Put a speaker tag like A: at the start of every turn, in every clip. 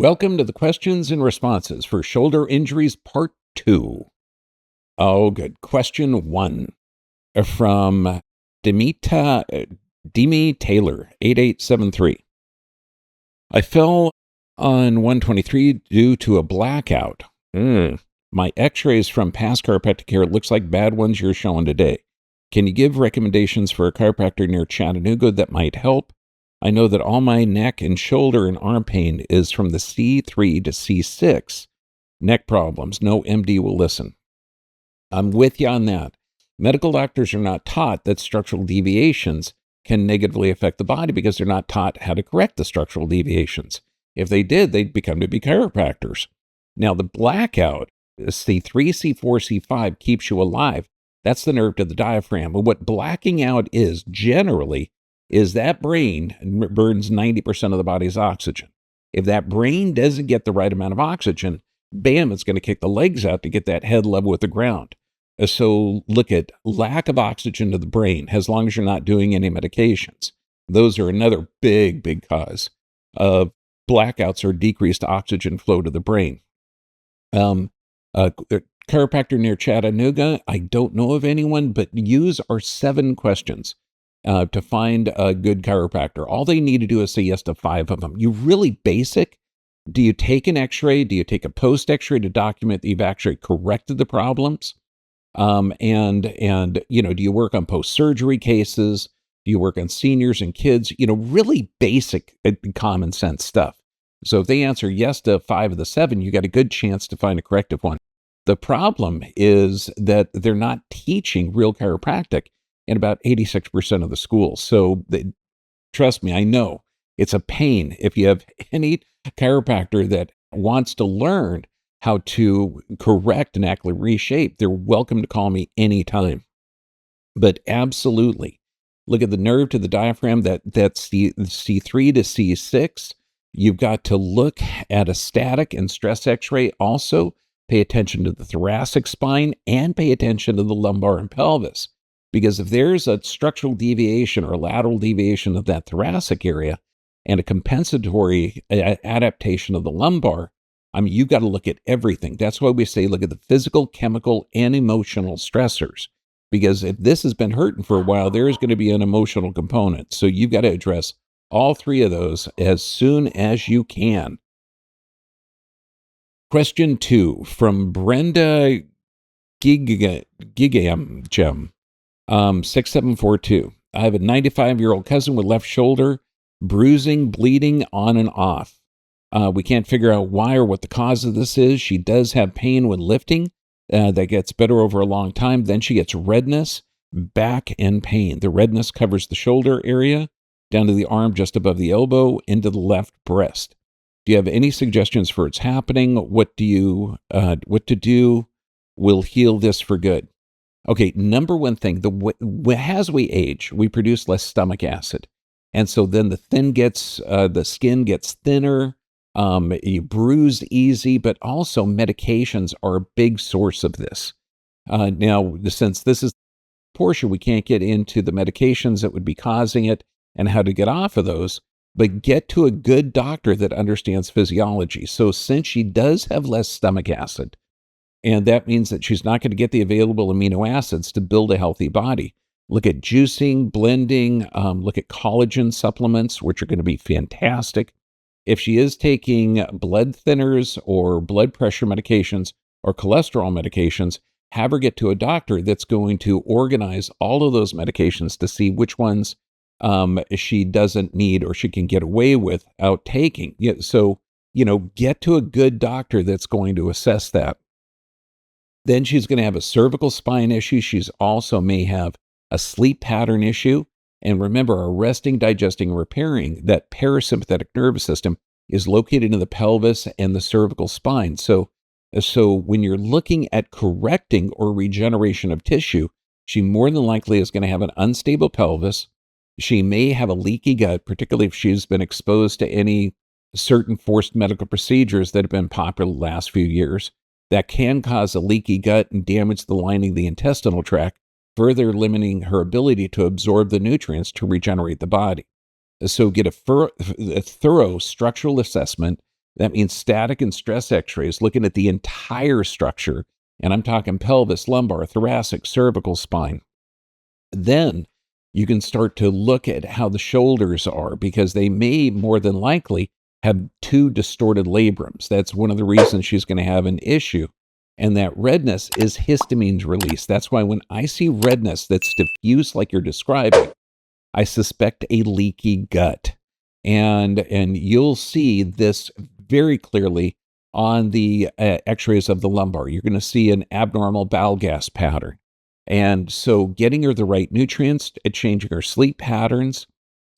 A: Welcome to the questions and responses for shoulder injuries part 2. Oh, good. Question 1 from Demi Taylor, 8873. I fell on 123 due to a blackout. My x-rays from past chiropractic care looks like bad ones you're showing today. Can you give recommendations for a chiropractor near Chattanooga that might help? I know that all my neck and shoulder and arm pain is from the C3 to C6 neck problems. No MD will listen. I'm with you on that. Medical doctors are not taught that structural deviations can negatively affect the body because they're not taught how to correct the structural deviations. If they did, they'd become to be chiropractors. Now, the blackout, C3, C4, C5, keeps you alive. That's the nerve to the diaphragm. But what blacking out is generally is that brain burns 90% of the body's oxygen. If that brain doesn't get the right amount of oxygen, bam, it's going to kick the legs out to get that head level with the ground. So look at lack of oxygen to the brain, as long as you're not doing any medications. Those are another big cause of blackouts or decreased oxygen flow to the brain. A chiropractor near Chattanooga, I don't know of anyone, but use our 7 questions to find a good chiropractor. All they need to do is say yes to 5 of them. You really basic. Do you take an x-ray? Do you take a post x-ray to document that you've actually corrected the problems? And do you work on post-surgery cases? Do you work on seniors and kids? Really basic common sense stuff. So if they answer yes to 5 of the 7, you got a good chance to find a corrective one. The problem is that they're not teaching real chiropractic in about 86% of the schools. So trust me, I know it's a pain. If you have any chiropractor that wants to learn how to correct and actually reshape, they're welcome to call me anytime. But absolutely, look at the nerve to the diaphragm, that's the C3 to C6. You've got to look at a static and stress x-ray. Also, pay attention to the thoracic spine and pay attention to the lumbar and pelvis. Because if there's a structural deviation or a lateral deviation of that thoracic area and a compensatory adaptation of the lumbar, you got to look at everything. That's why we say look at the physical, chemical, and emotional stressors. Because if this has been hurting for a while, there's going to be an emotional component. So you've got to address all 3 of those as soon as you can. Question 2 from Brenda Gigam, 6742. I have a 95-year-old cousin with left shoulder bruising, bleeding on and off. We can't figure out why or what the cause of this is. She does have pain when lifting that gets better over a long time. Then she gets redness, back, and pain. The redness covers the shoulder area, down to the arm just above the elbow, into the left breast. Do you have any suggestions for it's happening? What to do will heal this for good? Okay, number one thing, as we age, we produce less stomach acid. And so then the skin gets thinner, you bruise easy, but also medications are a big source of this. Now, since this is the portion, we can't get into the medications that would be causing it and how to get off of those, but get to a good doctor that understands physiology. So since she does have less stomach acid, and that means that she's not going to get the available amino acids to build a healthy body. Look at juicing, blending, look at collagen supplements, which are going to be fantastic. If she is taking blood thinners or blood pressure medications or cholesterol medications, have her get to a doctor that's going to organize all of those medications to see which ones she doesn't need or she can get away without taking. So, get to a good doctor that's going to assess that. Then she's going to have a cervical spine issue. She's also may have a sleep pattern issue. And remember, our resting, digesting, repairing, that parasympathetic nervous system is located in the pelvis and the cervical spine. So when you're looking at correcting or regeneration of tissue, she more than likely is going to have an unstable pelvis. She may have a leaky gut, particularly if she's been exposed to any certain forced medical procedures that have been popular the last few years. That can cause a leaky gut and damage the lining of the intestinal tract, further limiting her ability to absorb the nutrients to regenerate the body. So get a thorough structural assessment That means static and stress x-rays, looking at the entire structure. And I'm talking pelvis, lumbar, thoracic, cervical, spine. Then you can start to look at how the shoulders are, because they may more than likely have two distorted labrums. That's one of the reasons she's going to have an issue. And that redness is histamines release. That's why when I see redness that's diffuse like you're describing, I suspect a leaky gut. And you'll see this very clearly on the x-rays of the lumbar. You're going to see an abnormal bowel gas pattern. And so getting her the right nutrients, changing her sleep patterns,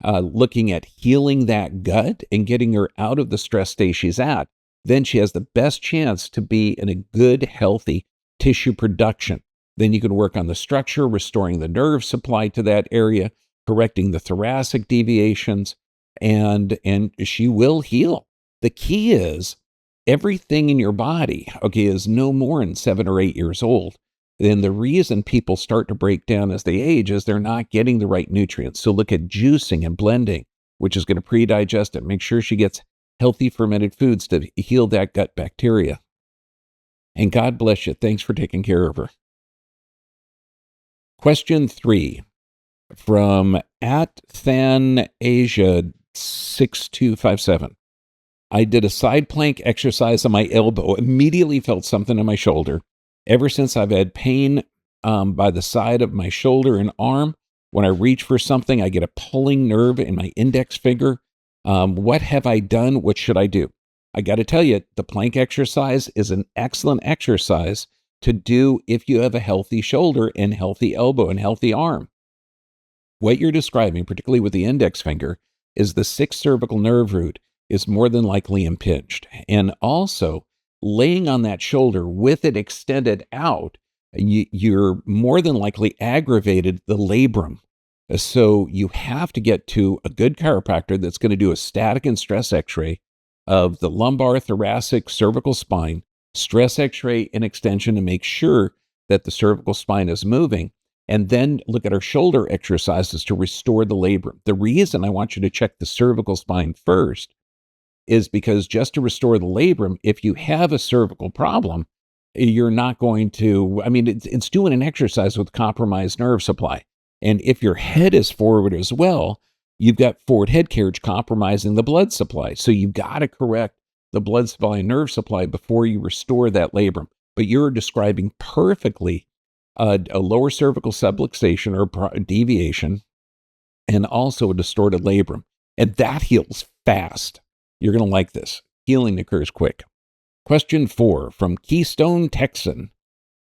A: looking at healing that gut and getting her out of the stress state she's at, then she has the best chance to be in a good, healthy tissue production. Then you can work on the structure, restoring the nerve supply to that area, correcting the thoracic deviations, and she will heal. The key is everything in your body, okay, is no more than 7 or 8 years old. Then the reason people start to break down as they age is they're not getting the right nutrients. So look at juicing and blending, which is going to pre-digest it. Make sure she gets healthy fermented foods to heal that gut bacteria. And God bless you. Thanks for taking care of her. Question 3 from @ThanAsia6257. I did a side plank exercise on my elbow, immediately felt something in my shoulder. Ever since I've had pain by the side of my shoulder and arm. When I reach for something, I get a pulling nerve in my index finger. What have I done? What should I do? I got to tell you, the plank exercise is an excellent exercise to do if you have a healthy shoulder and healthy elbow and healthy arm. What you're describing, particularly with the index finger, is the 6th cervical nerve root is more than likely impinged. And also, laying on that shoulder with it extended out, you're more than likely aggravated the labrum. So you have to get to a good chiropractor that's going to do a static and stress x-ray of the lumbar, thoracic, cervical spine, stress x-ray and extension to make sure that the cervical spine is moving, and then look at our shoulder exercises to restore the labrum. The reason I want you to check the cervical spine first is because just to restore the labrum, if you have a cervical problem, you're not going to, it's doing an exercise with compromised nerve supply. And if your head is forward as well, you've got forward head carriage compromising the blood supply. So you've got to correct the blood supply and nerve supply before you restore that labrum. But you're describing perfectly a lower cervical subluxation or deviation, and also a distorted labrum. And that heals fast. You're going to like this. Healing occurs quick. Question 4 from Keystone, Texan.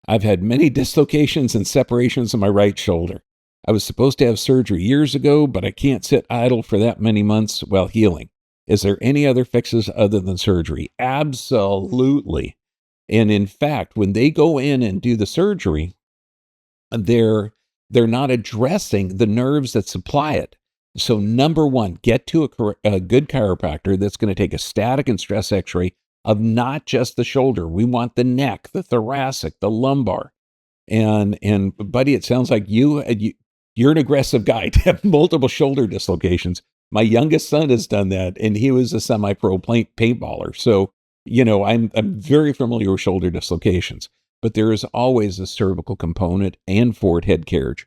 A: I've had many dislocations and separations in my right shoulder. I was supposed to have surgery years ago, but I can't sit idle for that many months while healing. Is there any other fixes other than surgery? Absolutely. And in fact, when they go in and do the surgery, they're not addressing the nerves that supply it. So number one, get to a good chiropractor that's going to take a static and stress x-ray of not just the shoulder. We want the neck, the thoracic, the lumbar. And buddy, it sounds like you're an aggressive guy to have multiple shoulder dislocations. My youngest son has done that, and he was a semi-pro paintballer. So, I'm very familiar with shoulder dislocations, but there is always a cervical component and forward head carriage.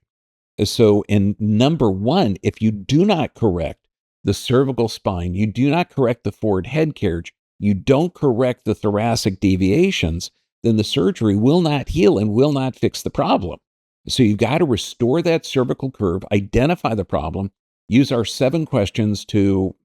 A: So in number one, if you do not correct the cervical spine, you do not correct the forward head carriage, you don't correct the thoracic deviations, then the surgery will not heal and will not fix the problem. So you've got to restore that cervical curve, identify the problem, use our 7 questions to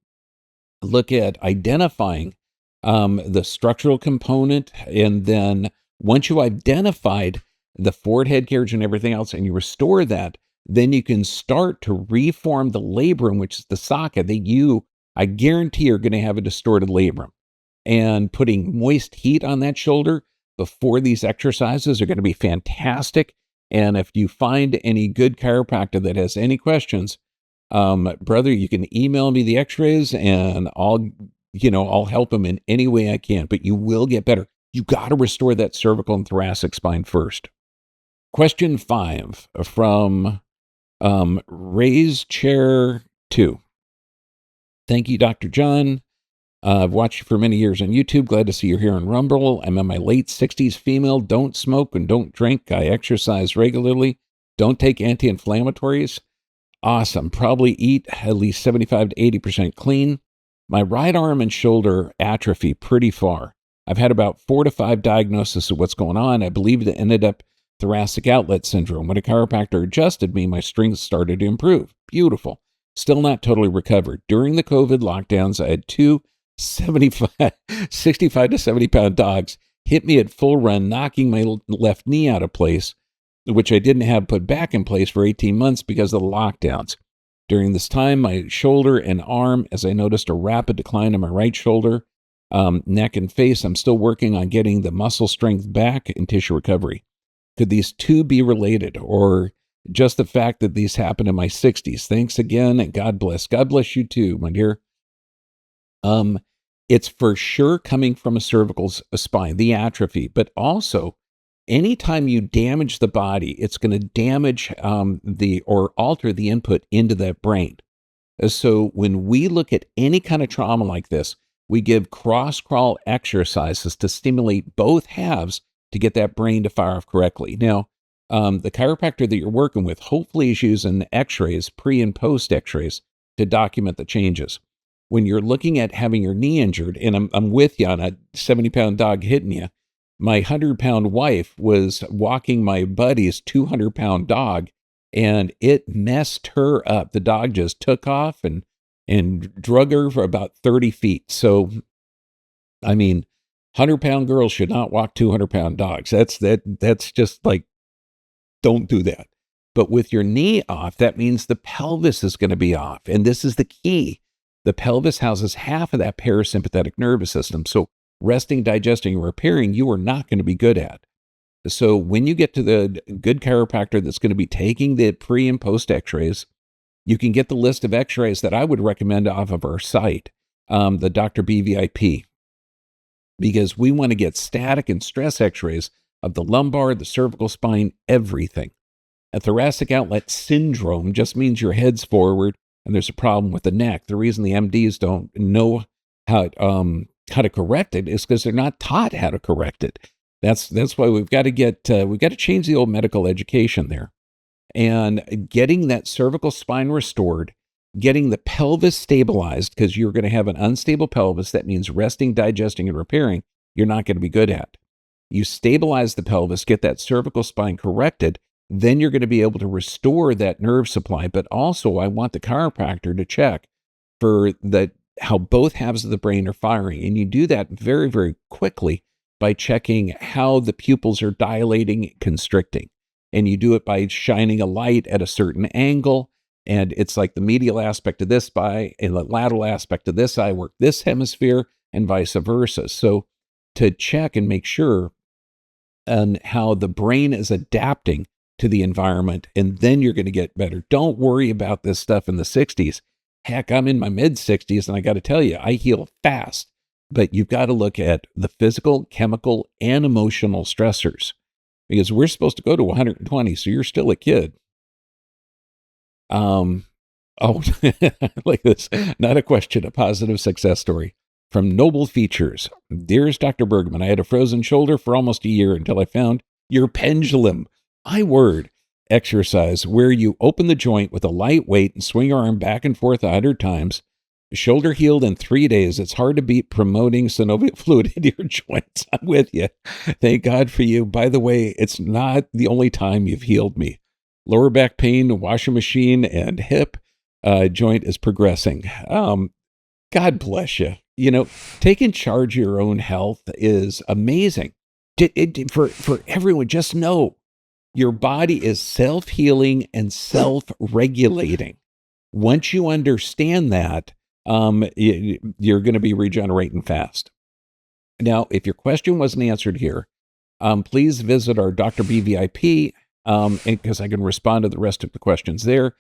A: look at identifying the structural component. And then once you identified the forward head carriage and everything else, and you restore that, then you can start to reform the labrum, which is the socket that I guarantee, are going to have a distorted labrum. And putting moist heat on that shoulder before these exercises are going to be fantastic. And if you find any good chiropractor that has any questions, brother, you can email me the x-rays and I'll help them in any way I can, but you will get better. You got to restore that cervical and thoracic spine first. Question 5 from Raise Chair 2. Thank you, Dr. John. I've watched you for many years on YouTube. Glad to see you're here on Rumble. I'm in my late 60s, female, don't smoke and don't drink. I exercise regularly. Don't take anti-inflammatories. Awesome. Probably eat at least 75 to 80% clean. My right arm and shoulder atrophy pretty far. I've had about 4 to 5 diagnoses of what's going on. I believe it ended up thoracic outlet syndrome. When a chiropractor adjusted me, my strength started to improve. Beautiful. Still not totally recovered. During the COVID lockdowns, I had two 65 to 70 pound dogs hit me at full run, knocking my left knee out of place, which I didn't have put back in place for 18 months because of the lockdowns. During this time, my shoulder and arm, as I noticed a rapid decline in my right shoulder, neck and face, I'm still working on getting the muscle strength back and tissue recovery. Could these two be related, or just the fact that these happened in my 60s? Thanks again, and God bless. God bless you too, my dear. It's for sure coming from a cervical spine, the atrophy, but also anytime you damage the body, it's going to damage or alter the input into that brain. So when we look at any kind of trauma like this, we give cross-crawl exercises to stimulate both halves to get that brain to fire off correctly. Now, the chiropractor that you're working with hopefully is using x-rays, pre and post x-rays, to document the changes. When you're looking at having your knee injured, and I'm with you on a 70-pound dog hitting you, my 100-pound wife was walking my buddy's 200-pound dog, and it messed her up. The dog just took off and drug her for about 30 feet. So, I mean, 100-pound girls should not walk 200-pound dogs. That's just like, don't do that. But with your knee off, that means the pelvis is going to be off. And this is the key. The pelvis houses half of that parasympathetic nervous system. So resting, digesting, and repairing, you are not going to be good at. So when you get to the good chiropractor that's going to be taking the pre and post x-rays, you can get the list of x-rays that I would recommend off of our site, the Dr. BVIP, because we want to get static and stress x-rays of the lumbar, the cervical spine, everything. A thoracic outlet syndrome just means your head's forward and there's a problem with the neck. The reason the MDs don't know how to correct it is because they're not taught how to correct it. That's why we've got to change the old medical education there. And getting that cervical spine restored, getting the pelvis stabilized, because you're going to have an unstable pelvis. That means resting, digesting, and repairing, you're not going to be good at. You stabilize the pelvis, get that cervical spine corrected, then you're going to be able to restore that nerve supply. But also, I want the chiropractor to check for how both halves of the brain are firing. And you do that very, very quickly by checking how the pupils are dilating, constricting. And you do it by shining a light at a certain angle. And it's like the medial aspect of this eye and the lateral aspect of this eye work this hemisphere and vice versa. So to check and make sure on how the brain is adapting to the environment, and then you're going to get better. Don't worry about this stuff in the 60s. Heck, I'm in my mid 60s, and I got to tell you, I heal fast. But you've got to look at the physical, chemical, and emotional stressors, because we're supposed to go to 120, so you're still a kid. Like this, not a question, a positive success story. From Noble Features. Dearest Dr. Bergman, I had a frozen shoulder for almost a year until I found your pendulum. My word, exercise where you open the joint with a light weight and swing your arm back and forth 100 times. The shoulder healed in 3 days. It's hard to beat promoting synovial fluid into your joints. I'm with you. Thank God for you. By the way, it's not the only time you've healed me. Lower back pain, washer machine, and hip joint is progressing. God bless you. You know, taking charge of your own health is amazing. For everyone, just know your body is self-healing and self-regulating. Once you understand that, you're going to be regenerating fast. Now, if your question wasn't answered here, please visit our Dr. BVIP, because I can respond to the rest of the questions there.